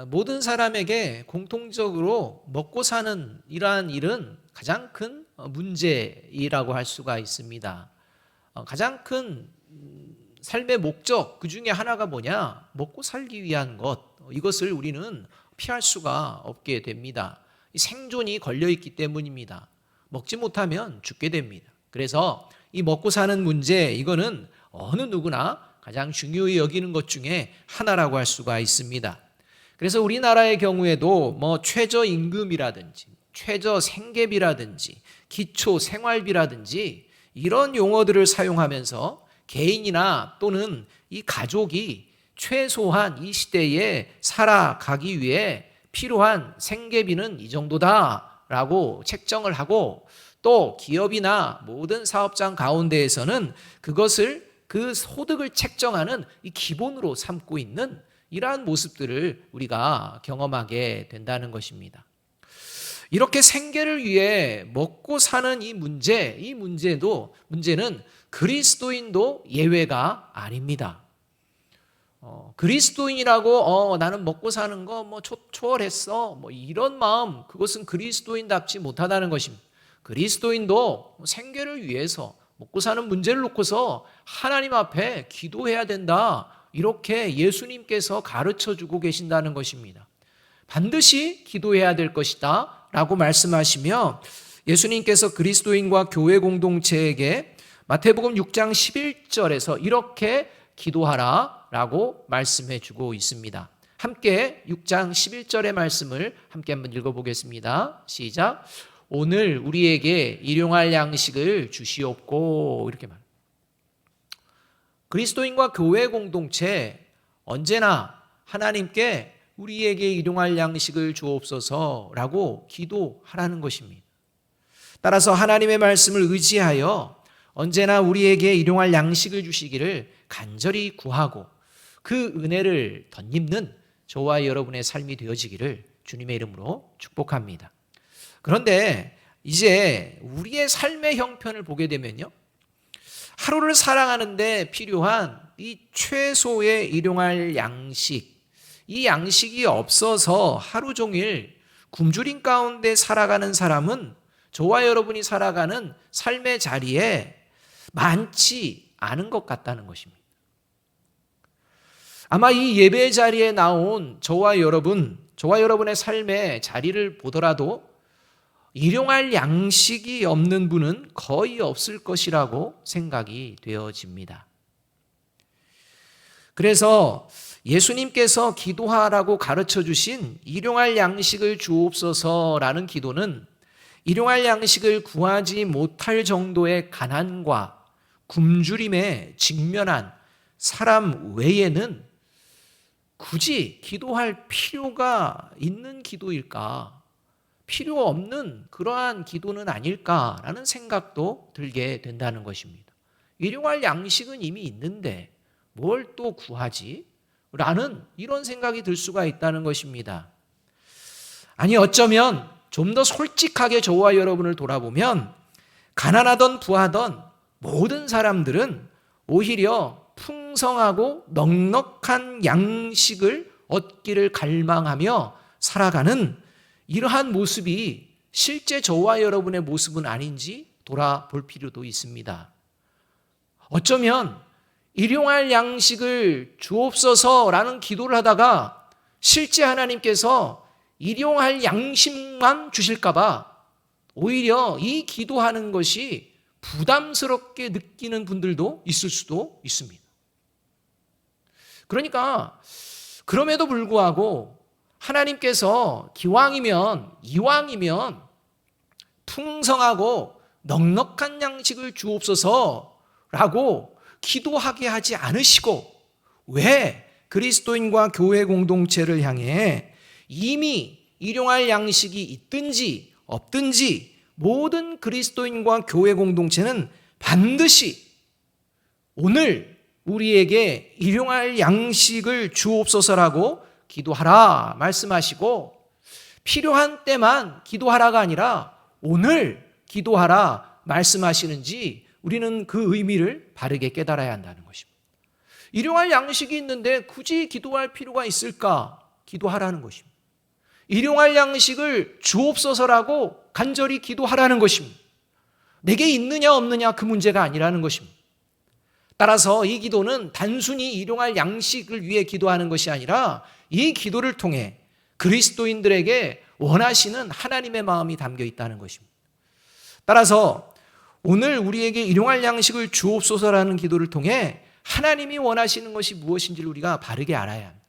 모든 사람에게 공통적으로 먹고 사는 이러한 일은 가장 큰 문제이라고 할 수가 있습니다. 가장 큰 삶의 목적 그 중에 하나가 뭐냐? 먹고 살기 위한 것. 이것을 우리는 피할 수가 없게 됩니다. 생존이 걸려 있기 때문입니다. 먹지 못하면 죽게 됩니다. 그래서 이 먹고 사는 문제, 이거는 어느 누구나 가장 중요히 여기는 것 중에 하나라고 할 수가 있습니다. 그래서 우리나라의 경우에도 최저임금이라든지 최저생계비라든지 기초생활비라든지 이런 용어들을 사용하면서 개인이나 또는 이 가족이 최소한 이 시대에 살아가기 위해 필요한 생계비는 이 정도다라고 책정을 하고, 또 기업이나 모든 사업장 가운데에서는 그것을 그 소득을 책정하는 이 기본으로 삼고 있는 이러한 모습들을 우리가 경험하게 된다는 것입니다. 이렇게 생계를 위해 먹고 사는 이 문제는 그리스도인도 예외가 아닙니다. 그리스도인이라고 나는 먹고 사는 거 초월했어 이런 마음, 그것은 그리스도인답지 못하다는 것입니다. 그리스도인도 생계를 위해서 먹고 사는 문제를 놓고서 하나님 앞에 기도해야 된다, 이렇게 예수님께서 가르쳐주고 계신다는 것입니다. 반드시 기도해야 될 것이다 라고 말씀하시며, 예수님께서 그리스도인과 교회 공동체에게 마태복음 6장 11절에서 이렇게 기도하라 라고 말씀해 주고 있습니다. 함께 6장 11절의 말씀을 함께 한번 읽어보겠습니다. 시작. 오늘 우리에게 일용할 양식을 주시옵고, 이렇게 말합니다. 그리스도인과 교회 공동체 언제나 하나님께 우리에게 일용할 양식을 주옵소서라고 기도하라는 것입니다. 따라서 하나님의 말씀을 의지하여 언제나 우리에게 일용할 양식을 주시기를 간절히 구하고 그 은혜를 덧입는 저와 여러분의 삶이 되어지기를 주님의 이름으로 축복합니다. 그런데 이제 우리의 삶의 형편을 보게 되면요, 하루를 살아가는데 필요한 이 최소의 일용할 양식, 이 양식이 없어서 하루 종일 굶주림 가운데 살아가는 사람은 저와 여러분이 살아가는 삶의 자리에 많지 않은 것 같다는 것입니다. 아마 이 예배 자리에 나온 저와 여러분의 삶의 자리를 보더라도 일용할 양식이 없는 분은 거의 없을 것이라고 생각이 되어집니다. 그래서 예수님께서 기도하라고 가르쳐 주신 일용할 양식을 주옵소서라는 기도는 일용할 양식을 구하지 못할 정도의 가난과 굶주림에 직면한 사람 외에는 굳이 기도할 필요가 있는 기도일까? 필요 없는 그러한 기도는 아닐까라는 생각도 들게 된다는 것입니다. 일용할 양식은 이미 있는데 뭘 또 구하지? 라는 이런 생각이 들 수가 있다는 것입니다. 아니, 어쩌면 좀 더 솔직하게 저와 여러분을 돌아보면 가난하던 부하던 모든 사람들은 오히려 풍성하고 넉넉한 양식을 얻기를 갈망하며 살아가는 이러한 모습이 실제 저와 여러분의 모습은 아닌지 돌아볼 필요도 있습니다. 어쩌면 일용할 양식을 주옵소서라는 기도를 하다가 실제 하나님께서 일용할 양식만 주실까봐 오히려 이 기도하는 것이 부담스럽게 느끼는 분들도 있을 수도 있습니다. 그러니까 그럼에도 불구하고 하나님께서 이왕이면 풍성하고 넉넉한 양식을 주옵소서라고 기도하게 하지 않으시고, 왜 그리스도인과 교회 공동체를 향해 이미 일용할 양식이 있든지 없든지 모든 그리스도인과 교회 공동체는 반드시 오늘 우리에게 일용할 양식을 주옵소서라고 기도하라 말씀하시고, 필요한 때만 기도하라가 아니라 오늘 기도하라 말씀하시는지 우리는 그 의미를 바르게 깨달아야 한다는 것입니다. 일용할 양식이 있는데 굳이 기도할 필요가 있을까? 기도하라는 것입니다. 일용할 양식을 주옵소서라고 간절히 기도하라는 것입니다. 내게 있느냐 없느냐 그 문제가 아니라는 것입니다. 따라서 이 기도는 단순히 일용할 양식을 위해 기도하는 것이 아니라 이 기도를 통해 그리스도인들에게 원하시는 하나님의 마음이 담겨 있다는 것입니다. 따라서 오늘 우리에게 일용할 양식을 주옵소서라는 기도를 통해 하나님이 원하시는 것이 무엇인지를 우리가 바르게 알아야 합니다.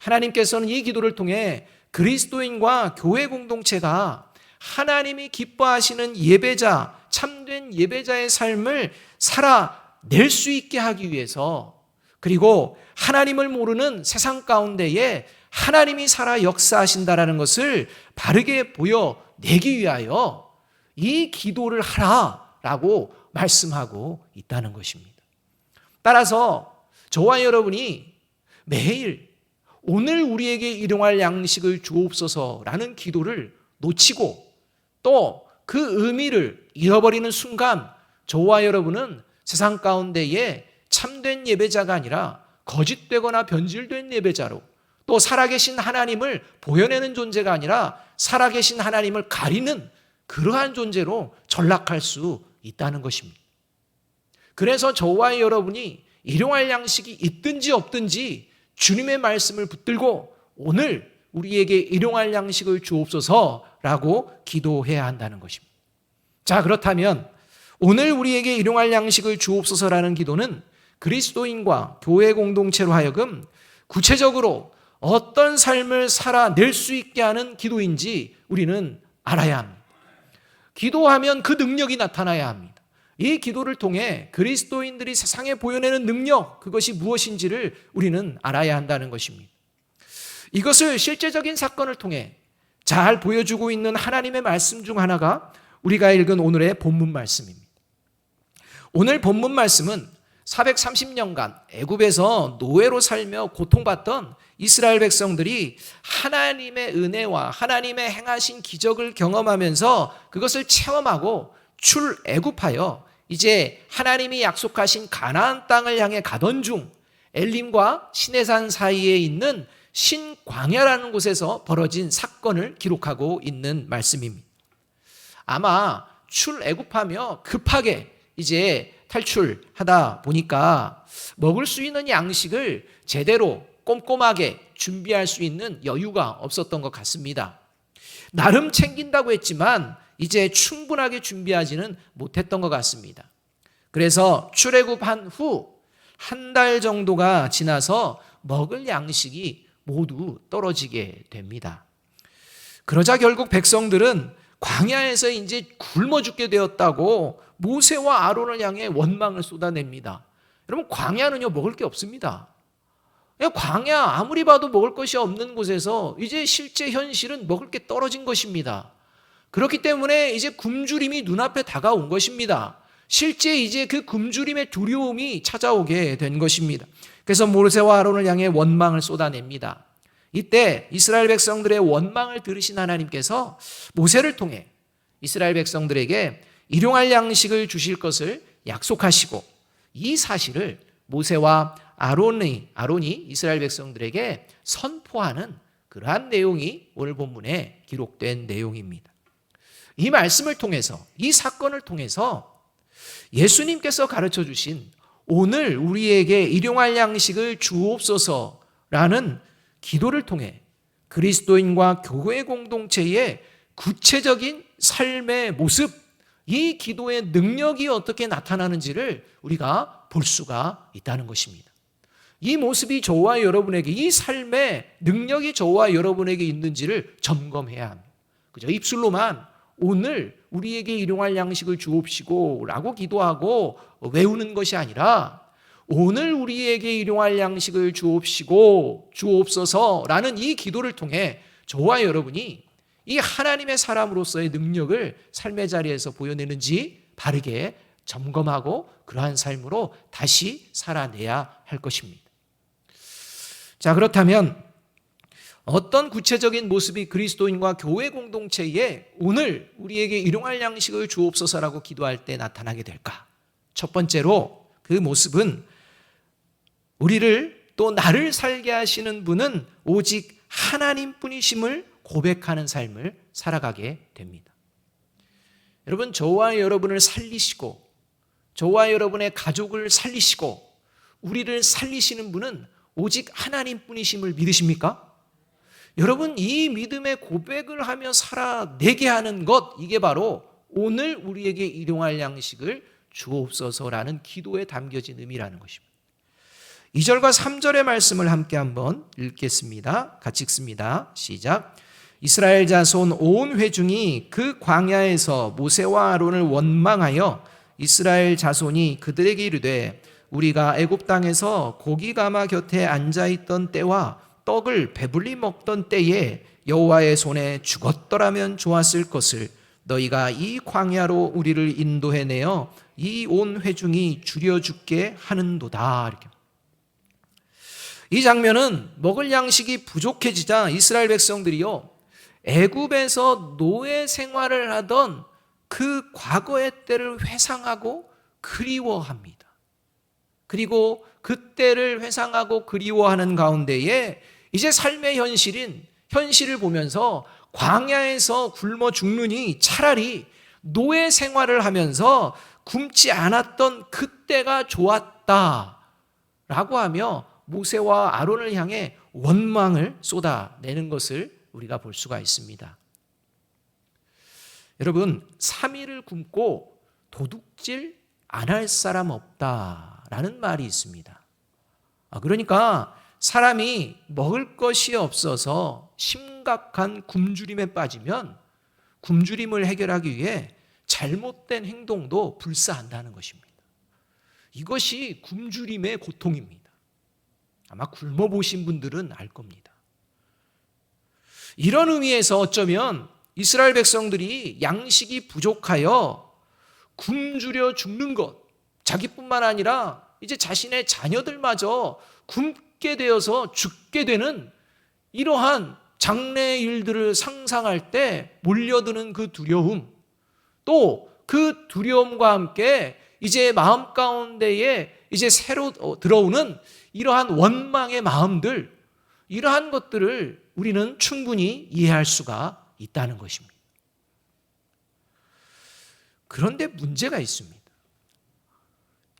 하나님께서는 이 기도를 통해 그리스도인과 교회 공동체가 하나님이 기뻐하시는 예배자, 참된 예배자의 삶을 살아낼 수 있게 하기 위해서, 그리고 하나님을 모르는 세상 가운데에 하나님이 살아 역사하신다라는 것을 바르게 보여내기 위하여 이 기도를 하라라고 말씀하고 있다는 것입니다. 따라서 저와 여러분이 매일 오늘 우리에게 일용할 양식을 주옵소서라는 기도를 놓치고 또 그 의미를 잃어버리는 순간 저와 여러분은 세상 가운데에 참된 예배자가 아니라 거짓되거나 변질된 예배자로, 또 살아계신 하나님을 보여내는 존재가 아니라 살아계신 하나님을 가리는 그러한 존재로 전락할 수 있다는 것입니다. 그래서 저와 여러분이 일용할 양식이 있든지 없든지 주님의 말씀을 붙들고 오늘 우리에게 일용할 양식을 주옵소서라고 기도해야 한다는 것입니다. 자, 그렇다면 오늘 우리에게 일용할 양식을 주옵소서라는 기도는 그리스도인과 교회 공동체로 하여금 구체적으로 어떤 삶을 살아낼 수 있게 하는 기도인지 우리는 알아야 합니다. 기도하면 그 능력이 나타나야 합니다. 이 기도를 통해 그리스도인들이 세상에 보여내는 능력, 그것이 무엇인지를 우리는 알아야 한다는 것입니다. 이것을 실제적인 사건을 통해 잘 보여주고 있는 하나님의 말씀 중 하나가 우리가 읽은 오늘의 본문 말씀입니다. 오늘 본문 말씀은 430년간 애굽에서 노예로 살며 고통받던 이스라엘 백성들이 하나님의 은혜와 하나님의 행하신 기적을 경험하면서 그것을 체험하고 출애굽하여 이제 하나님이 약속하신 가나안 땅을 향해 가던 중 엘림과 시내산 사이에 있는 신광야라는 곳에서 벌어진 사건을 기록하고 있는 말씀입니다. 아마 출애굽하며 급하게 이제 탈출하다 보니까 먹을 수 있는 양식을 제대로 꼼꼼하게 준비할 수 있는 여유가 없었던 것 같습니다. 나름 챙긴다고 했지만 이제 충분하게 준비하지는 못했던 것 같습니다. 그래서 출애굽한 후 한 달 정도가 지나서 먹을 양식이 모두 떨어지게 됩니다. 그러자 결국 백성들은 광야에서 이제 굶어 죽게 되었다고 모세와 아론을 향해 원망을 쏟아냅니다. 여러분, 광야는요 먹을 게 없습니다. 광야 아무리 봐도 먹을 것이 없는 곳에서 이제 실제 현실은 먹을 게 떨어진 것입니다. 그렇기 때문에 이제 굶주림이 눈앞에 다가온 것입니다. 실제 이제 그 굶주림의 두려움이 찾아오게 된 것입니다. 그래서 모세와 아론을 향해 원망을 쏟아냅니다. 이때 이스라엘 백성들의 원망을 들으신 하나님께서 모세를 통해 이스라엘 백성들에게 일용할 양식을 주실 것을 약속하시고 이 사실을 모세와 아론이 이스라엘 백성들에게 선포하는 그러한 내용이 오늘 본문에 기록된 내용입니다. 이 말씀을 통해서, 이 사건을 통해서 예수님께서 가르쳐 주신 오늘 우리에게 일용할 양식을 주옵소서라는 기도를 통해 그리스도인과 교회 공동체의 구체적인 삶의 모습, 이 기도의 능력이 어떻게 나타나는지를 우리가 볼 수가 있다는 것입니다. 이 모습이 저와 여러분에게, 이 삶의 능력이 저와 여러분에게 있는지를 점검해야 합니다. 그저 입술로만 오늘 우리에게 일용할 양식을 주옵시고 라고 기도하고 외우는 것이 아니라 오늘 우리에게 일용할 양식을 주옵시고 주옵소서라는 이 기도를 통해 저와 여러분이 이 하나님의 사람으로서의 능력을 삶의 자리에서 보여내는지 바르게 점검하고 그러한 삶으로 다시 살아내야 할 것입니다. 자, 그렇다면 어떤 구체적인 모습이 그리스도인과 교회 공동체에 오늘 우리에게 일용할 양식을 주옵소서라고 기도할 때 나타나게 될까? 첫 번째로 그 모습은 우리를 또 나를 살게 하시는 분은 오직 하나님뿐이심을 고백하는 삶을 살아가게 됩니다. 여러분, 저와 여러분을 살리시고 저와 여러분의 가족을 살리시고 우리를 살리시는 분은 오직 하나님뿐이심을 믿으십니까? 여러분, 이 믿음의 고백을 하며 살아내게 하는 것, 이게 바로 오늘 우리에게 일용할 양식을 주옵소서라는 기도에 담겨진 의미라는 것입니다. 2절과 3절의 말씀을 함께 한번 읽겠습니다. 같이 읽습니다. 시작. 이스라엘 자손 온 회중이 그 광야에서 모세와 아론을 원망하여 이스라엘 자손이 그들에게 이르되 우리가 애굽 땅에서 고기 가마 곁에 앉아있던 때와 떡을 배불리 먹던 때에 여호와의 손에 죽었더라면 좋았을 것을 너희가 이 광야로 우리를 인도해내어 이 온 회중이 줄여 죽게 하는도다. 이렇게. 이 장면은 먹을 양식이 부족해지자 이스라엘 백성들이요, 애굽에서 노예 생활을 하던 그 과거의 때를 회상하고 그리워합니다. 그리고 그때를 회상하고 그리워하는 가운데에 이제 삶의 현실을 보면서 광야에서 굶어 죽느니 차라리 노예 생활을 하면서 굶지 않았던 그때가 좋았다라고 하며 모세와 아론을 향해 원망을 쏟아내는 것을 우리가 볼 수가 있습니다. 여러분, 3일을 굶고 도둑질 안 할 사람 없다라는 말이 있습니다. 그러니까 사람이 먹을 것이 없어서 심각한 굶주림에 빠지면 굶주림을 해결하기 위해 잘못된 행동도 불사한다는 것입니다. 이것이 굶주림의 고통입니다. 아마 굶어보신 분들은 알 겁니다. 이런 의미에서 어쩌면 이스라엘 백성들이 양식이 부족하여 굶주려 죽는 것, 자기뿐만 아니라 이제 자신의 자녀들마저 굶게 되어서 죽게 되는 이러한 장래의 일들을 상상할 때 몰려드는 그 두려움, 또 그 두려움과 함께 이제 마음 가운데에 이제 새로 들어오는 이러한 원망의 마음들, 이러한 것들을 우리는 충분히 이해할 수가 있다는 것입니다. 그런데 문제가 있습니다.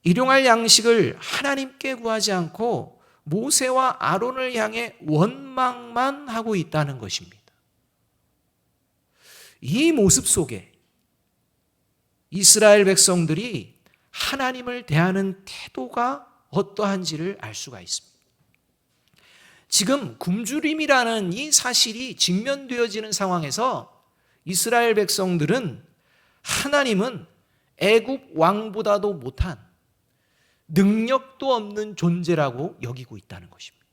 일용할 양식을 하나님께 구하지 않고 모세와 아론을 향해 원망만 하고 있다는 것입니다. 이 모습 속에 이스라엘 백성들이 하나님을 대하는 태도가 어떠한지를 알 수가 있습니다. 지금 굶주림이라는 이 사실이 직면되어지는 상황에서 이스라엘 백성들은 하나님은 애굽 왕보다도 못한 능력도 없는 존재라고 여기고 있다는 것입니다.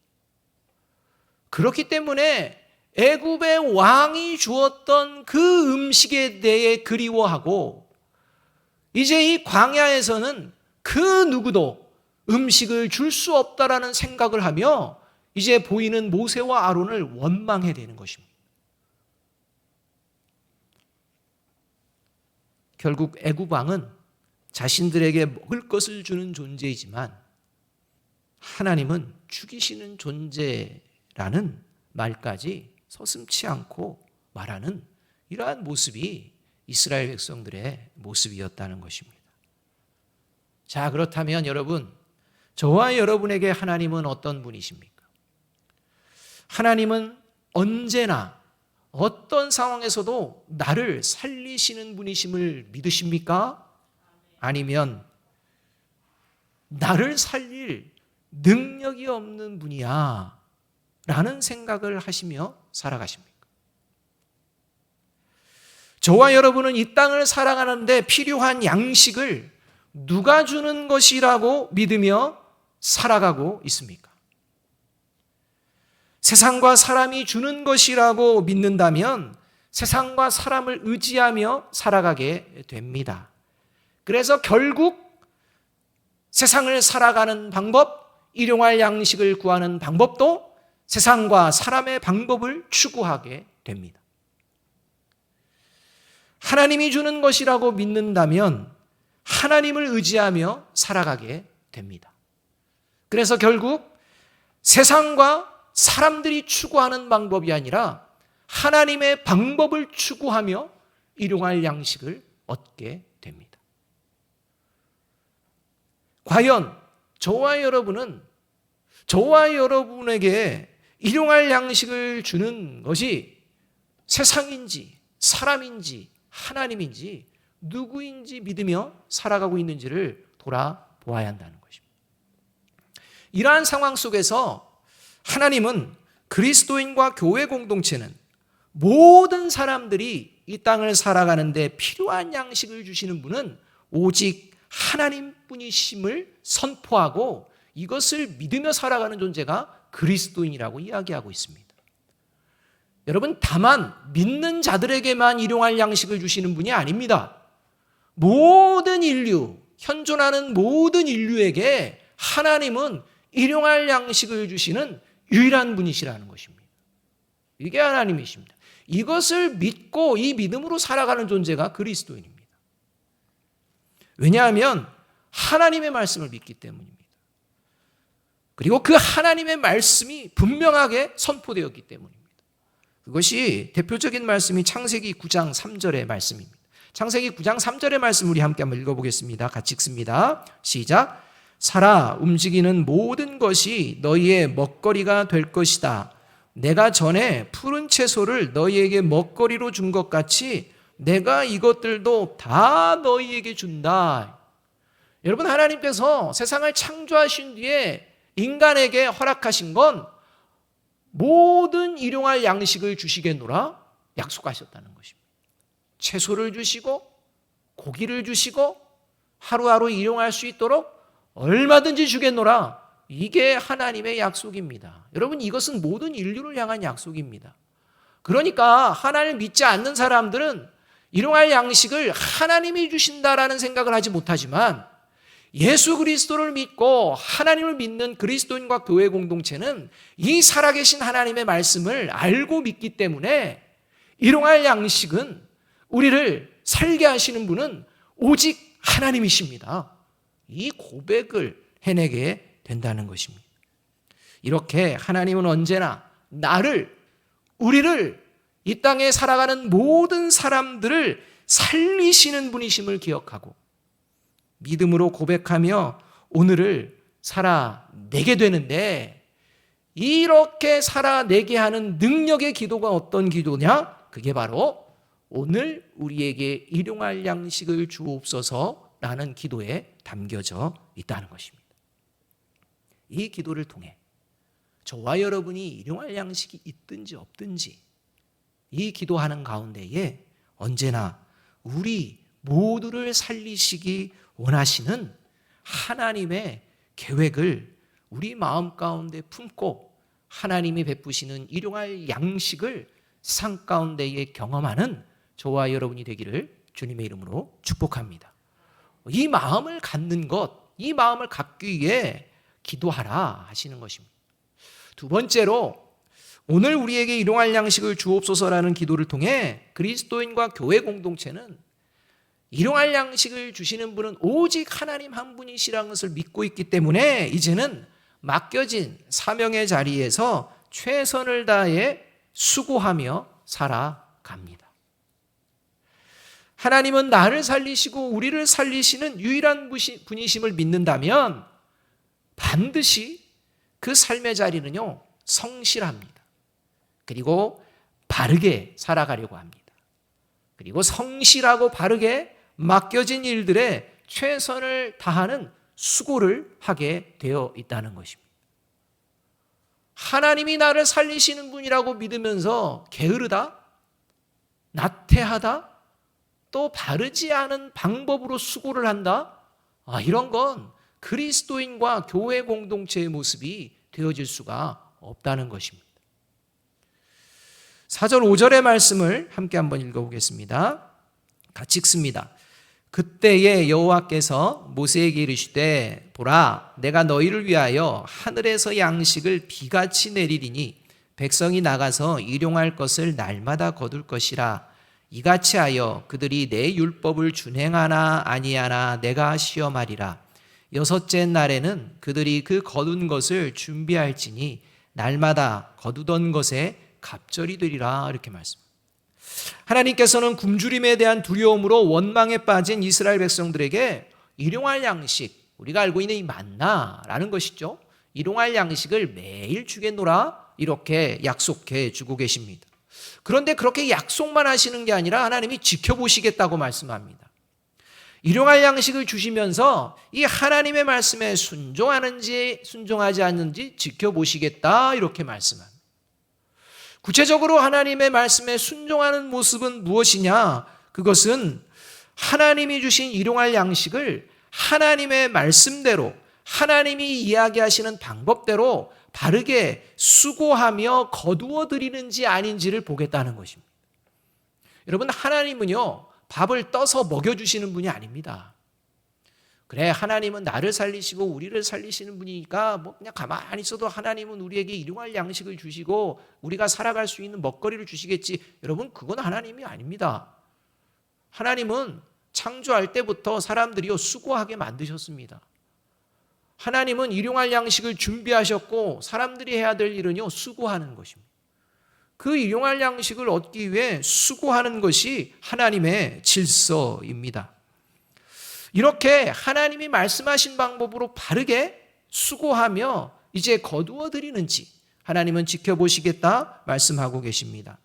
그렇기 때문에 애굽의 왕이 주었던 그 음식에 대해 그리워하고 이제 이 광야에서는 그 누구도 음식을 줄 수 없다라는 생각을 하며 이제 보이는 모세와 아론을 원망해야 되는 것입니다. 결국 애굽 왕은 자신들에게 먹을 것을 주는 존재이지만 하나님은 죽이시는 존재라는 말까지 서슴지 않고 말하는 이러한 모습이 이스라엘 백성들의 모습이었다는 것입니다. 자, 그렇다면 여러분, 저와 여러분에게 하나님은 어떤 분이십니까? 하나님은 언제나 어떤 상황에서도 나를 살리시는 분이심을 믿으십니까? 아니면 나를 살릴 능력이 없는 분이야 라는 생각을 하시며 살아가십니까? 저와 여러분은 이 땅을 살아가는데 필요한 양식을 누가 주는 것이라고 믿으며 살아가고 있습니까? 세상과 사람이 주는 것이라고 믿는다면 세상과 사람을 의지하며 살아가게 됩니다. 그래서 결국 세상을 살아가는 방법, 일용할 양식을 구하는 방법도 세상과 사람의 방법을 추구하게 됩니다. 하나님이 주는 것이라고 믿는다면 하나님을 의지하며 살아가게 됩니다. 그래서 결국 세상과 사람들이 추구하는 방법이 아니라 하나님의 방법을 추구하며 일용할 양식을 얻게 됩니다. 과연 저와 여러분에게 일용할 양식을 주는 것이 세상인지 사람인지 하나님인지 누구인지 믿으며 살아가고 있는지를 돌아보아야 한다는 것입니다. 이러한 상황 속에서 하나님은 그리스도인과 교회 공동체는 모든 사람들이 이 땅을 살아가는데 필요한 양식을 주시는 분은 오직 하나님뿐이심을 선포하고 이것을 믿으며 살아가는 존재가 그리스도인이라고 이야기하고 있습니다. 여러분, 다만 믿는 자들에게만 일용할 양식을 주시는 분이 아닙니다. 모든 인류, 현존하는 모든 인류에게 하나님은 일용할 양식을 주시는 유일한 분이시라는 것입니다. 이게 하나님이십니다. 이것을 믿고 이 믿음으로 살아가는 존재가 그리스도인입니다. 왜냐하면 하나님의 말씀을 믿기 때문입니다. 그리고 그 하나님의 말씀이 분명하게 선포되었기 때문입니다. 그것이 대표적인 말씀이 창세기 9장 3절의 말씀입니다. 창세기 9장 3절의 말씀 우리 함께 한번 읽어보겠습니다. 같이 읽습니다. 시작. 살아 움직이는 모든 것이 너희의 먹거리가 될 것이다. 내가 전에 푸른 채소를 너희에게 먹거리로 준 것 같이 내가 이것들도 다 너희에게 준다. 여러분, 하나님께서 세상을 창조하신 뒤에 인간에게 허락하신 건 모든 일용할 양식을 주시겠노라 약속하셨다는 것입니다. 채소를 주시고 고기를 주시고 하루하루 일용할 수 있도록 얼마든지 주겠노라. 이게 하나님의 약속입니다. 여러분, 이것은 모든 인류를 향한 약속입니다. 그러니까 하나님을 믿지 않는 사람들은 일용할 양식을 하나님이 주신다라는 생각을 하지 못하지만 예수 그리스도를 믿고 하나님을 믿는 그리스도인과 교회 공동체는 이 살아계신 하나님의 말씀을 알고 믿기 때문에 일용할 양식은 우리를 살게 하시는 분은 오직 하나님이십니다. 이 고백을 해내게 된다는 것입니다. 이렇게 하나님은 언제나 우리를 이 땅에 살아가는 모든 사람들을 살리시는 분이심을 기억하고 믿음으로 고백하며 오늘을 살아내게 되는데, 이렇게 살아내게 하는 능력의 기도가 어떤 기도냐? 그게 바로 오늘 우리에게 일용할 양식을 주옵소서라는 기도에 담겨져 있다는 것입니다. 이 기도를 통해 저와 여러분이 일용할 양식이 있든지 없든지 이 기도하는 가운데에 언제나 우리 모두를 살리시기 원하시는 하나님의 계획을 우리 마음 가운데 품고 하나님이 베푸시는 일용할 양식을 세상 가운데에 경험하는 저와 여러분이 되기를 주님의 이름으로 축복합니다. 이 마음을 갖는 것, 이 마음을 갖기 위해 기도하라 하시는 것입니다. 두 번째로 오늘 우리에게 일용할 양식을 주옵소서라는 기도를 통해 그리스도인과 교회 공동체는 일용할 양식을 주시는 분은 오직 하나님 한 분이시라는 것을 믿고 있기 때문에 이제는 맡겨진 사명의 자리에서 최선을 다해 수고하며 살아갑니다. 하나님은 나를 살리시고 우리를 살리시는 유일한 분이심을 믿는다면 반드시 그 삶의 자리는요, 성실합니다. 그리고 바르게 살아가려고 합니다. 그리고 성실하고 바르게 맡겨진 일들에 최선을 다하는 수고를 하게 되어 있다는 것입니다. 하나님이 나를 살리시는 분이라고 믿으면서 게으르다, 나태하다, 또 바르지 않은 방법으로 수고를 한다, 이런 건 그리스도인과 교회 공동체의 모습이 되어질 수가 없다는 것입니다. 4절 5절의 말씀을 함께 한번 읽어보겠습니다. 같이 읽습니다. 그때에 여호와께서 모세에게 이르시되 보라, 내가 너희를 위하여 하늘에서 양식을 비같이 내리리니 백성이 나가서 일용할 것을 날마다 거둘 것이라. 이같이 하여 그들이 내 율법을 준행하나 아니하나 내가 시험하리라. 여섯째 날에는 그들이 그 거둔 것을 준비할지니 날마다 거두던 것에 갑절이 되리라 이렇게 말씀합니다. 하나님께서는 굶주림에 대한 두려움으로 원망에 빠진 이스라엘 백성들에게 일용할 양식, 우리가 알고 있는 이 만나라는 것이죠. 일용할 양식을 매일 주겠노라 이렇게 약속해 주고 계십니다. 그런데 그렇게 약속만 하시는 게 아니라 하나님이 지켜보시겠다고 말씀합니다. 일용할 양식을 주시면서 이 하나님의 말씀에 순종하는지 순종하지 않는지 지켜보시겠다 이렇게 말씀합니다. 구체적으로 하나님의 말씀에 순종하는 모습은 무엇이냐? 그것은 하나님이 주신 일용할 양식을 하나님의 말씀대로 하나님이 이야기하시는 방법대로 바르게 수고하며 거두어 드리는지 아닌지를 보겠다는 것입니다. 여러분, 하나님은요, 밥을 떠서 먹여주시는 분이 아닙니다. 그래, 하나님은 나를 살리시고 우리를 살리시는 분이니까 뭐 그냥 가만히 있어도 하나님은 우리에게 일용할 양식을 주시고 우리가 살아갈 수 있는 먹거리를 주시겠지. 여러분, 그건 하나님이 아닙니다. 하나님은 창조할 때부터 사람들이요 수고하게 만드셨습니다. 하나님은 일용할 양식을 준비하셨고 사람들이 해야 될 일은요 수고하는 것입니다. 그 일용할 양식을 얻기 위해 수고하는 것이 하나님의 질서입니다. 이렇게 하나님이 말씀하신 방법으로 바르게 수고하며 이제 거두어 드리는지 하나님은 지켜보시겠다 말씀하고 계십니다.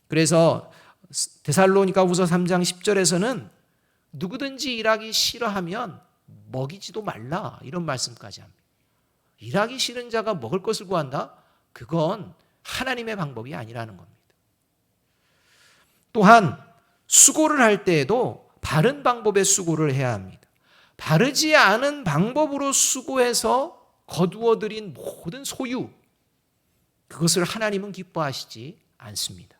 그래서 데살로니가후서 3장 10절에서는 누구든지 일하기 싫어하면 먹이지도 말라 이런 말씀까지 합니다. 일하기 싫은 자가 먹을 것을 구한다? 그건 하나님의 방법이 아니라는 겁니다. 또한 수고를 할 때에도 바른 방법의 수고를 해야 합니다. 바르지 않은 방법으로 수고해서 거두어 들인 모든 소유, 그것을 하나님은 기뻐하시지 않습니다.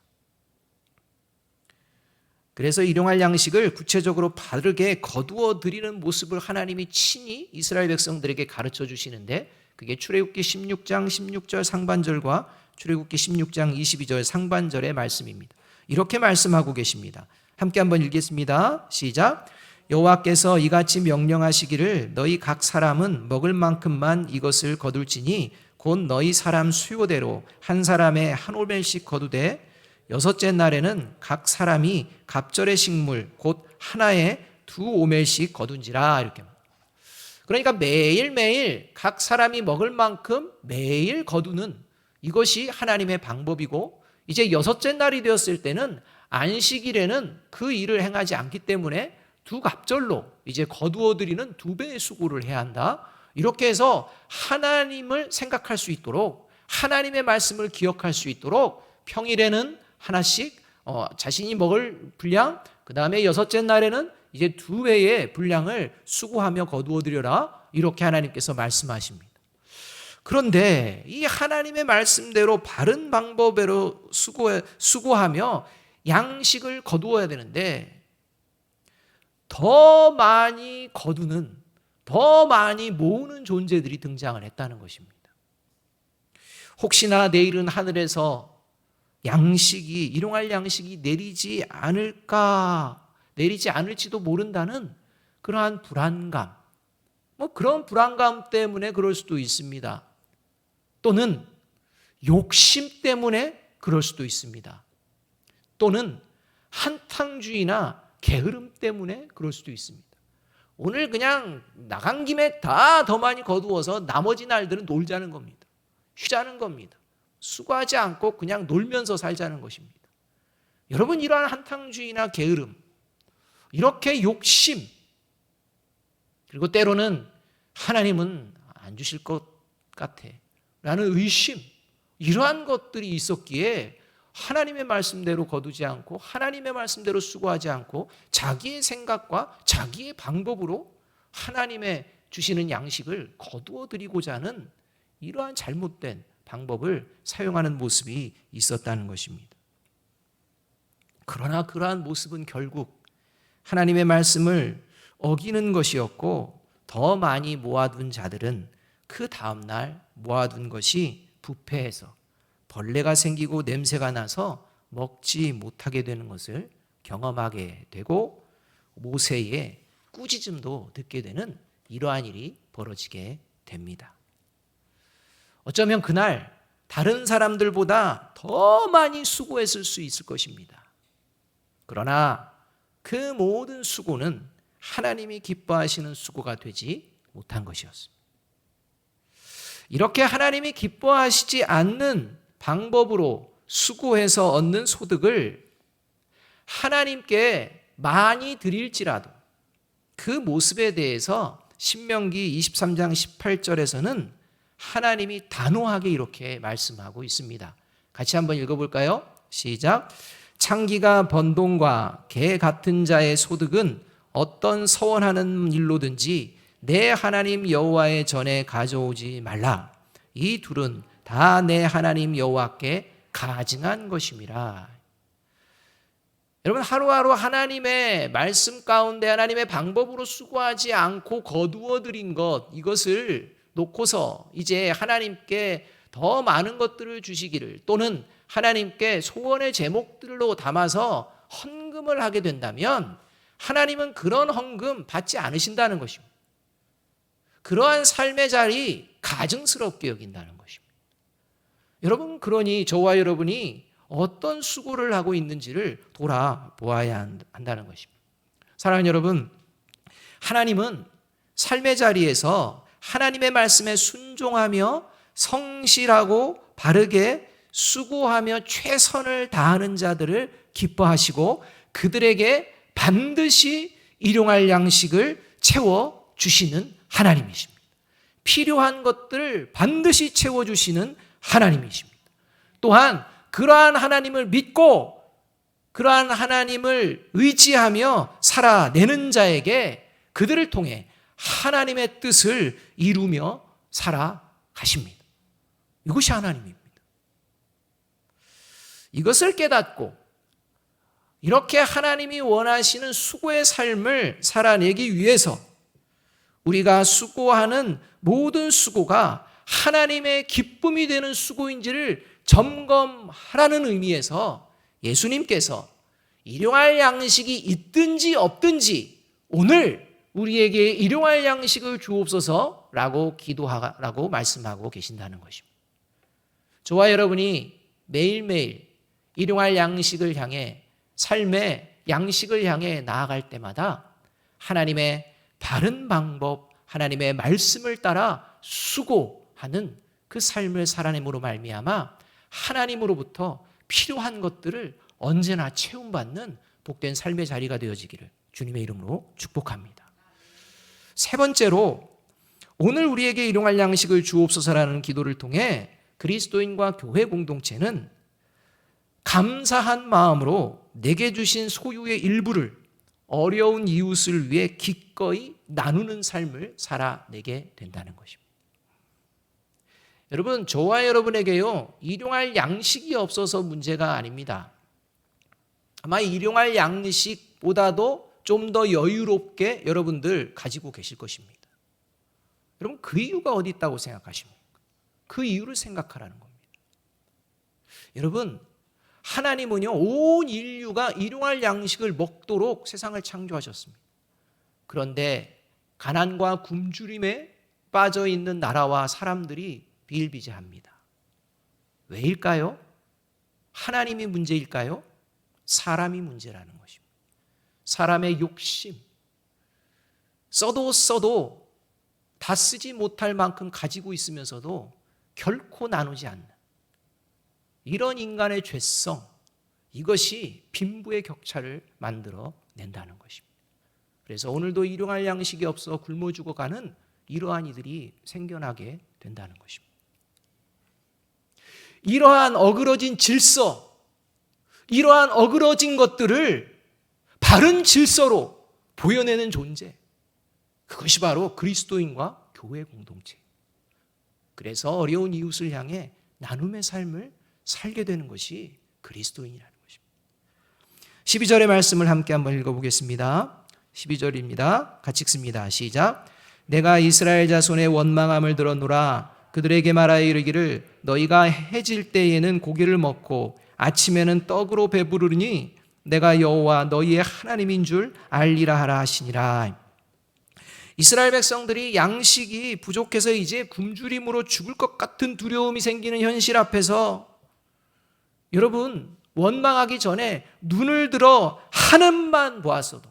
그래서 일용할 양식을 구체적으로 바르게 거두어 드리는 모습을 하나님이 친히 이스라엘 백성들에게 가르쳐 주시는데 그게 출애굽기 16장 16절 상반절과 출애굽기 16장 22절 상반절의 말씀입니다. 이렇게 말씀하고 계십니다. 함께 한번 읽겠습니다. 시작. 여호와께서 이같이 명령하시기를 너희 각 사람은 먹을 만큼만 이것을 거둘지니 곧 너희 사람 수요대로 한 사람에 한 오멜씩 거두되 여섯째 날에는 각 사람이 갑절의 식물 곧 하나에 두 오멜씩 거둔지라 이렇게. 그러니까 매일매일 각 사람이 먹을 만큼 매일 거두는 이것이 하나님의 방법이고 이제 여섯째 날이 되었을 때는 안식일에는 그 일을 행하지 않기 때문에 두 갑절로 이제 거두어 드리는 두 배의 수고를 해야 한다. 이렇게 해서 하나님을 생각할 수 있도록 하나님의 말씀을 기억할 수 있도록 평일에는 하나씩 자신이 먹을 분량, 그 다음에 여섯째 날에는 이제 두 배의 분량을 수고하며 거두어 드려라 이렇게 하나님께서 말씀하십니다. 그런데 이 하나님의 말씀대로 바른 방법으로 수고하며 양식을 거두어야 되는데 더 많이 거두는, 더 많이 모으는 존재들이 등장을 했다는 것입니다. 혹시나 내일은 하늘에서 양식이, 일용할 양식이 내리지 않을까, 내리지 않을지도 모른다는 그러한 불안감, 그런 불안감 때문에 그럴 수도 있습니다. 또는 욕심 때문에 그럴 수도 있습니다. 또는 한탕주의나 게으름 때문에 그럴 수도 있습니다. 오늘 그냥 나간 김에 다 더 많이 거두어서 나머지 날들은 놀자는 겁니다. 쉬자는 겁니다. 수고하지 않고 그냥 놀면서 살자는 것입니다. 여러분, 이러한 한탕주의나 게으름, 이렇게 욕심, 그리고 때로는 하나님은 안 주실 것 같아 라는 의심, 이러한 것들이 있었기에 하나님의 말씀대로 거두지 않고 하나님의 말씀대로 수고하지 않고 자기의 생각과 자기의 방법으로 하나님의 주시는 양식을 거두어 드리고자 하는 이러한 잘못된 방법을 사용하는 모습이 있었다는 것입니다. 그러나 그러한 모습은 결국 하나님의 말씀을 어기는 것이었고 더 많이 모아둔 자들은 그 다음날 모아둔 것이 부패해서 벌레가 생기고 냄새가 나서 먹지 못하게 되는 것을 경험하게 되고 모세의 꾸짖음도 듣게 되는 이러한 일이 벌어지게 됩니다. 어쩌면 그날 다른 사람들보다 더 많이 수고했을 수 있을 것입니다. 그러나 그 모든 수고는 하나님이 기뻐하시는 수고가 되지 못한 것이었습니다. 이렇게 하나님이 기뻐하시지 않는 방법으로 수고해서 얻는 소득을 하나님께 많이 드릴지라도 그 모습에 대해서 신명기 23장 18절에서는 하나님이 단호하게 이렇게 말씀하고 있습니다. 같이 한번 읽어볼까요? 시작. 창기가 번 돈과 개 같은 자의 소득은 어떤 서원하는 일로든지 내 하나님 여호와의 전에 가져오지 말라. 이 둘은 다 내 하나님 여호와께 가증한 것임이라. 여러분, 하루하루 하나님의 말씀 가운데 하나님의 방법으로 수고하지 않고 거두어 드린 것, 이것을 놓고서 이제 하나님께 더 많은 것들을 주시기를, 또는 하나님께 소원의 제목들로 담아서 헌금을 하게 된다면 하나님은 그런 헌금 받지 않으신다는 것입니다. 그러한 삶의 자리 가증스럽게 여긴다는 것입니다. 여러분, 그러니 저와 여러분이 어떤 수고를 하고 있는지를 돌아보아야 한다는 것입니다. 사랑하는 여러분, 하나님은 삶의 자리에서 하나님의 말씀에 순종하며 성실하고 바르게 수고하며 최선을 다하는 자들을 기뻐하시고 그들에게 반드시 일용할 양식을 채워주시는 하나님이십니다. 필요한 것들을 반드시 채워주시는 하나님이십니다. 또한 그러한 하나님을 믿고 그러한 하나님을 의지하며 살아내는 자에게 그들을 통해 하나님의 뜻을 이루며 살아가십니다. 이것이 하나님입니다. 이것을 깨닫고 이렇게 하나님이 원하시는 수고의 삶을 살아내기 위해서 우리가 수고하는 모든 수고가 하나님의 기쁨이 되는 수고인지를 점검하라는 의미에서 예수님께서 일용할 양식이 있든지 없든지 오늘 우리에게 일용할 양식을 주옵소서라고 기도하라고 말씀하고 계신다는 것입니다. 저와 여러분이 매일매일 일용할 양식을 향해, 삶의 양식을 향해 나아갈 때마다 하나님의 바른 방법, 하나님의 말씀을 따라 수고하는 그 삶을 살아냄으로 말미암아 하나님으로부터 필요한 것들을 언제나 채움받는 복된 삶의 자리가 되어지기를 주님의 이름으로 축복합니다. 세 번째로, 오늘 우리에게 일용할 양식을 주옵소서라는 기도를 통해 그리스도인과 교회 공동체는 감사한 마음으로 내게 주신 소유의 일부를 어려운 이웃을 위해 기꺼이 나누는 삶을 살아내게 된다는 것입니다. 여러분, 저와 여러분에게요, 일용할 양식이 없어서 문제가 아닙니다. 아마 일용할 양식보다도 좀 더 여유롭게 여러분들 가지고 계실 것입니다. 여러분, 그 이유가 어디 있다고 생각하십니까? 그 이유를 생각하라는 겁니다. 여러분, 하나님은요, 온 인류가 일용할 양식을 먹도록 세상을 창조하셨습니다. 그런데 가난과 굶주림에 빠져 있는 나라와 사람들이 비일비재합니다. 왜일까요? 하나님이 문제일까요? 사람이 문제라는 것입니다. 사람의 욕심, 써도 다 쓰지 못할 만큼 가지고 있으면서도 결코 나누지 않는 이런 인간의 죄성, 이것이 빈부의 격차를 만들어 낸다는 것입니다. 그래서 오늘도 일용할 양식이 없어 굶어 죽어가는 이러한 이들이 생겨나게 된다는 것입니다. 이러한 어그러진 질서, 이러한 어그러진 것들을 바른 질서로 보여내는 존재, 그것이 바로 그리스도인과 교회 공동체. 그래서 어려운 이웃을 향해 나눔의 삶을 살게 되는 것이 그리스도인이라는 것입니다. 12절의 말씀을 함께 한번 읽어보겠습니다. 12절입니다. 같이 읽습니다. 시작. 내가 이스라엘 자손의 원망함을 들었노라. 그들에게 말하여 이르기를 너희가 해질 때에는 고기를 먹고 아침에는 떡으로 배부르니 내가 여호와 너희의 하나님인 줄 알리라 하라 하시니라. 이스라엘 백성들이 양식이 부족해서 이제 굶주림으로 죽을 것 같은 두려움이 생기는 현실 앞에서 여러분, 원망하기 전에 눈을 들어 하늘만 보았어도,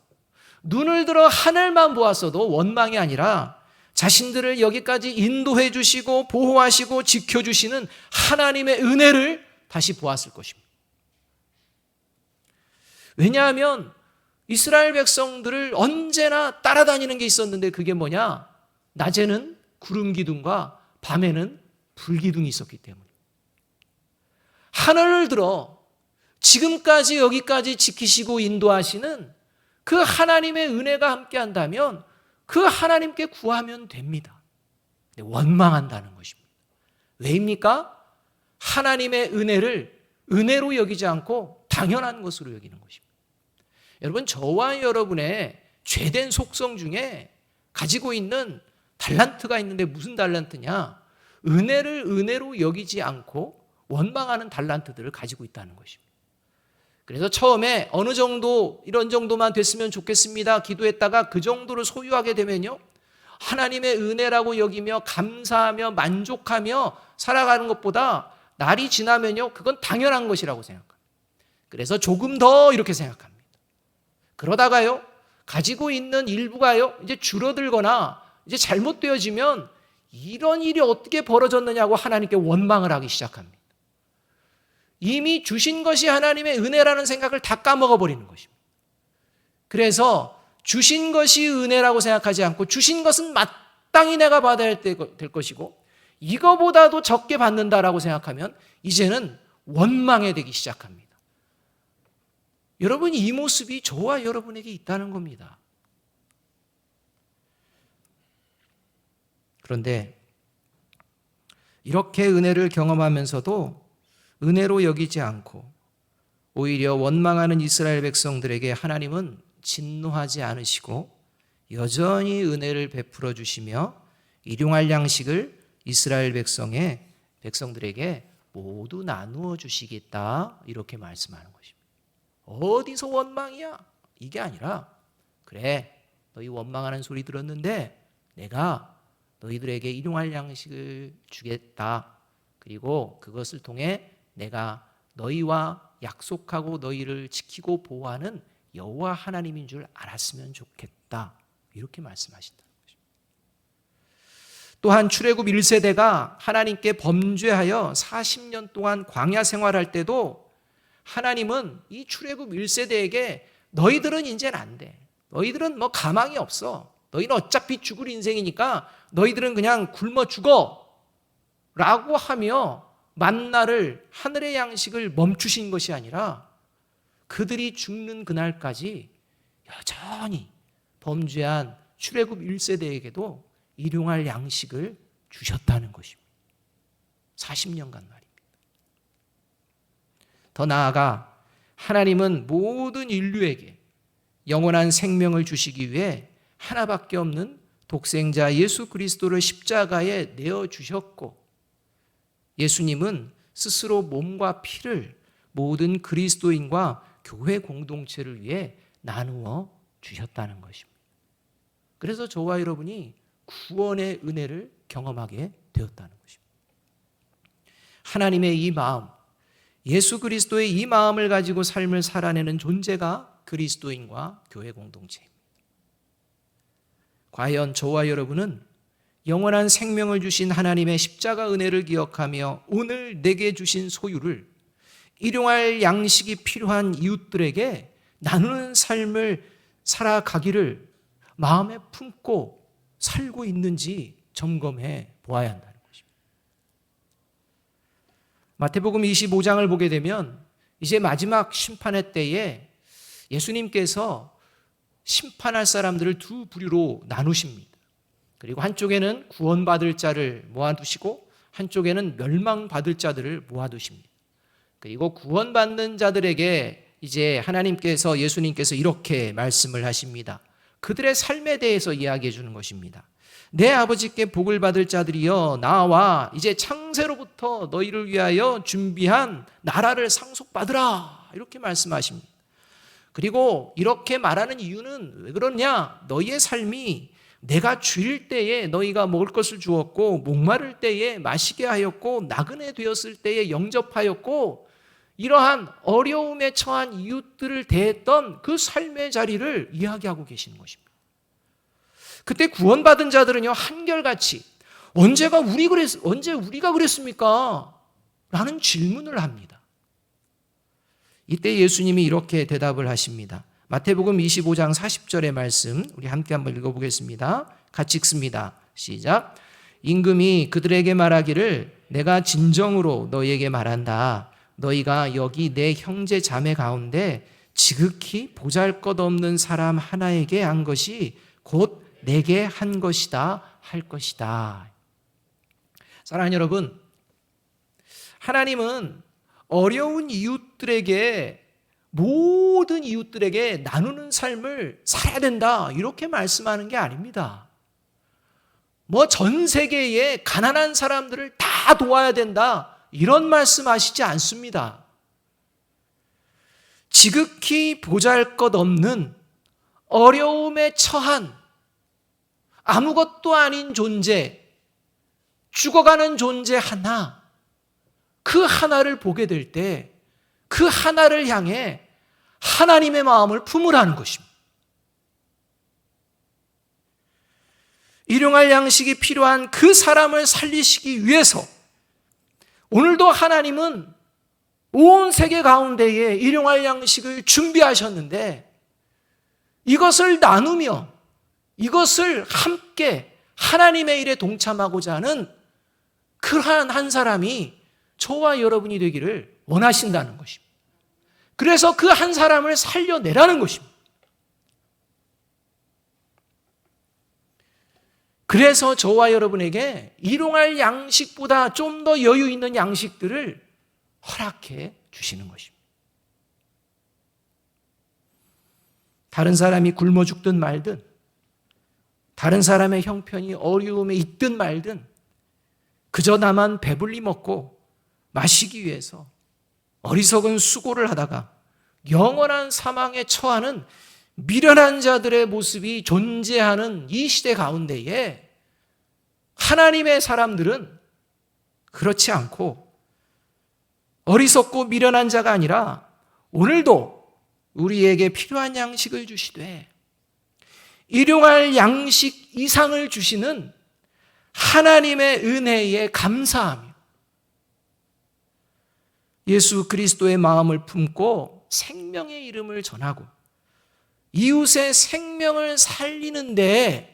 눈을 들어 하늘만 보았어도 원망이 아니라 자신들을 여기까지 인도해 주시고 보호하시고 지켜주시는 하나님의 은혜를 다시 보았을 것입니다. 왜냐하면 이스라엘 백성들을 언제나 따라다니는 게 있었는데 그게 뭐냐? 낮에는 구름 기둥과 밤에는 불 기둥이 있었기 때문에. 하늘을 들어 지금까지 여기까지 지키시고 인도하시는 그 하나님의 은혜가 함께 한다면 그 하나님께 구하면 됩니다. 원망한다는 것입니다. 왜입니까? 하나님의 은혜를 은혜로 여기지 않고 당연한 것으로 여기는 것입니다. 여러분, 저와 여러분의 죄된 속성 중에 가지고 있는 달란트가 있는데 무슨 달란트냐? 은혜를 은혜로 여기지 않고 원망하는 달란트들을 가지고 있다는 것입니다. 그래서 처음에 어느 정도 이런 정도만 됐으면 좋겠습니다 기도했다가 그 정도를 소유하게 되면요, 하나님의 은혜라고 여기며 감사하며 만족하며 살아가는 것보다 날이 지나면요, 그건 당연한 것이라고 생각합니다. 그래서 조금 더 이렇게 생각합니다. 그러다가요, 가지고 있는 일부가요, 이제 줄어들거나 이제 잘못되어지면 이런 일이 어떻게 벌어졌느냐고 하나님께 원망을 하기 시작합니다. 이미 주신 것이 하나님의 은혜라는 생각을 다 까먹어 버리는 것입니다. 그래서 주신 것이 은혜라고 생각하지 않고 주신 것은 마땅히 내가 받아야 될 것이고 이거보다도 적게 받는다라고 생각하면 이제는 원망이 되기 시작합니다. 여러분, 이 모습이 저와 여러분에게 있다는 겁니다. 그런데 이렇게 은혜를 경험하면서도 은혜로 여기지 않고 오히려 원망하는 이스라엘 백성들에게 하나님은 진노하지 않으시고 여전히 은혜를 베풀어 주시며 일용할 양식을 이스라엘 백성들에게 모두 나누어 주시겠다, 이렇게 말씀하는 것입니다. 어디서 원망이야? 이게 아니라, 그래, 너희 원망하는 소리 들었는데 내가 너희들에게 일용할 양식을 주겠다. 그리고 그것을 통해 내가 너희와 약속하고 너희를 지키고 보호하는 여호와 하나님인 줄 알았으면 좋겠다, 이렇게 말씀하신다는 것입니다. 또한 출애굽 1세대가 하나님께 범죄하여 40년 동안 광야 생활할 때도 하나님은 이 출애굽 1세대에게 너희들은 이제는 안 돼, 너희들은 뭐 가망이 없어, 너희는 어차피 죽을 인생이니까 너희들은 그냥 굶어 죽어 라고 하며 만나를, 하늘의 양식을 멈추신 것이 아니라 그들이 죽는 그날까지 여전히 범죄한 출애굽 1세대에게도 일용할 양식을 주셨다는 것입니다. 40년간 말입니다. 더 나아가 하나님은 모든 인류에게 영원한 생명을 주시기 위해 하나밖에 없는 독생자 예수 그리스도를 십자가에 내어주셨고, 예수님은 스스로 몸과 피를 모든 그리스도인과 교회 공동체를 위해 나누어 주셨다는 것입니다. 그래서 저와 여러분이 구원의 은혜를 경험하게 되었다는 것입니다. 하나님의 이 마음, 예수 그리스도의 이 마음을 가지고 삶을 살아내는 존재가 그리스도인과 교회 공동체입니다. 과연 저와 여러분은 영원한 생명을 주신 하나님의 십자가 은혜를 기억하며 오늘 내게 주신 소유를 일용할 양식이 필요한 이웃들에게 나누는 삶을 살아가기를 마음에 품고 살고 있는지 점검해 보아야 한다는 것입니다. 마태복음 25장을 보게 되면 이제 마지막 심판의 때에 예수님께서 심판할 사람들을 두 부류로 나누십니다. 그리고 한쪽에는 구원받을 자를 모아두시고 한쪽에는 멸망받을 자들을 모아두십니다. 그리고 구원받는 자들에게 이제 하나님께서, 예수님께서 이렇게 말씀을 하십니다. 그들의 삶에 대해서 이야기해 주는 것입니다. 내 아버지께 복을 받을 자들이여, 나와 이제 창세로부터 너희를 위하여 준비한 나라를 상속받으라, 이렇게 말씀하십니다. 그리고 이렇게 말하는 이유는 왜 그러냐? 너희의 삶이 내가 주일 때에 너희가 먹을 것을 주었고 목마를 때에 마시게 하였고 나그네 되었을 때에 영접하였고 이러한 어려움에 처한 이웃들을 대했던 그 삶의 자리를 이야기하고 계시는 것입니다. 그때 구원받은 자들은요, 한결같이 언제 우리가 그랬습니까? 라는 질문을 합니다. 이때 예수님이 이렇게 대답을 하십니다. 마태복음 25장 40절의 말씀 우리 함께 한번 읽어보겠습니다. 같이 읽습니다. 시작. 임금이 그들에게 말하기를 내가 진정으로 너희에게 말한다. 너희가 여기 내 형제 자매 가운데 지극히 보잘것없는 사람 하나에게 한 것이 곧 내게 한 것이다 할 것이다. 사랑하는 여러분, 하나님은 어려운 이웃들에게 모든 이웃들에게 나누는 삶을 살아야 된다 이렇게 말씀하는 게 아닙니다. 뭐 전 세계의 가난한 사람들을 다 도와야 된다 이런 말씀하시지 않습니다. 지극히 보잘것없는 어려움에 처한 아무것도 아닌 존재, 죽어가는 존재 하나, 그 하나를 보게 될 때 그 하나를 향해 하나님의 마음을 품으라는 것입니다. 일용할 양식이 필요한 그 사람을 살리시기 위해서 오늘도 하나님은 온 세계 가운데에 일용할 양식을 준비하셨는데 이것을 나누며 이것을 함께 하나님의 일에 동참하고자 하는 그러한 한 사람이 저와 여러분이 되기를 원하신다는 것입니다. 그래서 그 한 사람을 살려내라는 것입니다. 그래서 저와 여러분에게 일용할 양식보다 좀 더 여유 있는 양식들을 허락해 주시는 것입니다. 다른 사람이 굶어 죽든 말든, 다른 사람의 형편이 어려움에 있든 말든, 그저 나만 배불리 먹고 마시기 위해서 어리석은 수고를 하다가 영원한 사망에 처하는 미련한 자들의 모습이 존재하는 이 시대 가운데에 하나님의 사람들은 그렇지 않고 어리석고 미련한 자가 아니라 오늘도 우리에게 필요한 양식을 주시되 일용할 양식 이상을 주시는 하나님의 은혜에 감사하며 예수 그리스도의 마음을 품고 생명의 이름을 전하고 이웃의 생명을 살리는 데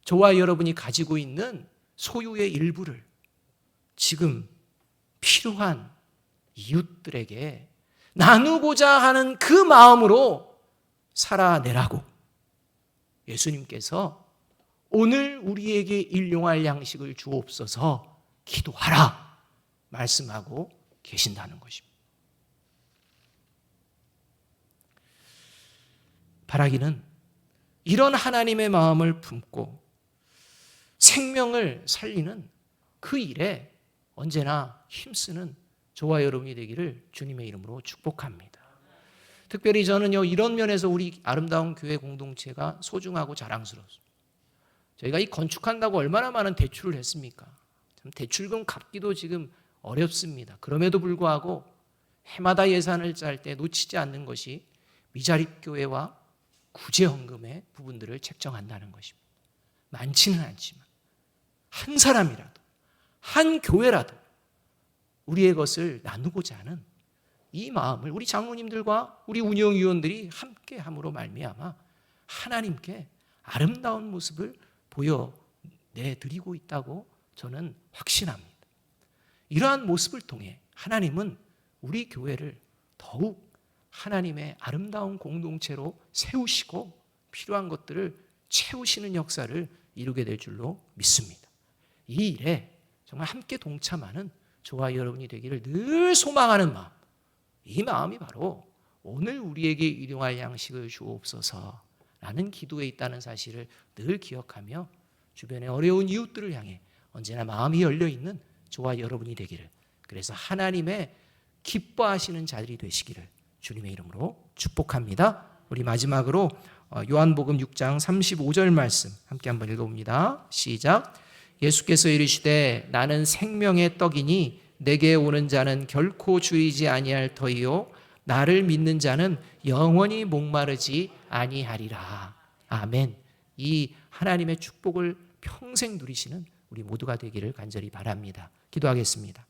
저와 여러분이 가지고 있는 소유의 일부를 지금 필요한 이웃들에게 나누고자 하는 그 마음으로 살아내라고 예수님께서 오늘 우리에게 일용할 양식을 주옵소서 기도하라 말씀하고 계신다는 것입니다. 바라기는 이런 하나님의 마음을 품고 생명을 살리는 그 일에 언제나 힘쓰는 저와 여러분이 되기를 주님의 이름으로 축복합니다. 특별히 저는요, 이런 면에서 우리 아름다운 교회 공동체가 소중하고 자랑스럽습니다. 저희가 이 건축한다고 얼마나 많은 대출을 했습니까? 참 대출금 갚기도 지금 어렵습니다. 그럼에도 불구하고 해마다 예산을 짤 때 놓치지 않는 것이 미자립교회와 구제헌금의 부분들을 책정한다는 것입니다. 많지는 않지만 한 사람이라도, 한 교회라도 우리의 것을 나누고자 하는 이 마음을 우리 장로님들과 우리 운영위원들이 함께 함으로 말미암아 하나님께 아름다운 모습을 보여내드리고 있다고 저는 확신합니다. 이러한 모습을 통해 하나님은 우리 교회를 더욱 하나님의 아름다운 공동체로 세우시고 필요한 것들을 채우시는 역사를 이루게 될 줄로 믿습니다. 이 일에 정말 함께 동참하는 저와 여러분이 되기를 늘 소망하는 마음, 이 마음이 바로 오늘 우리에게 일용할 양식을 주옵소서라는 기도에 있다는 사실을 늘 기억하며 주변의 어려운 이웃들을 향해 언제나 마음이 열려있는 저와 여러분이 되기를, 그래서 하나님의 기뻐하시는 자들이 되시기를 주님의 이름으로 축복합니다. 우리 마지막으로 요한복음 6장 35절 말씀 함께 한번 읽어봅니다. 시작. 예수께서 이르시되 나는 생명의 떡이니 내게 오는 자는 결코 줄이지 아니할 터이요 나를 믿는 자는 영원히 목마르지 아니하리라. 아멘. 이 하나님의 축복을 평생 누리시는 우리 모두가 되기를 간절히 바랍니다. 기도하겠습니다.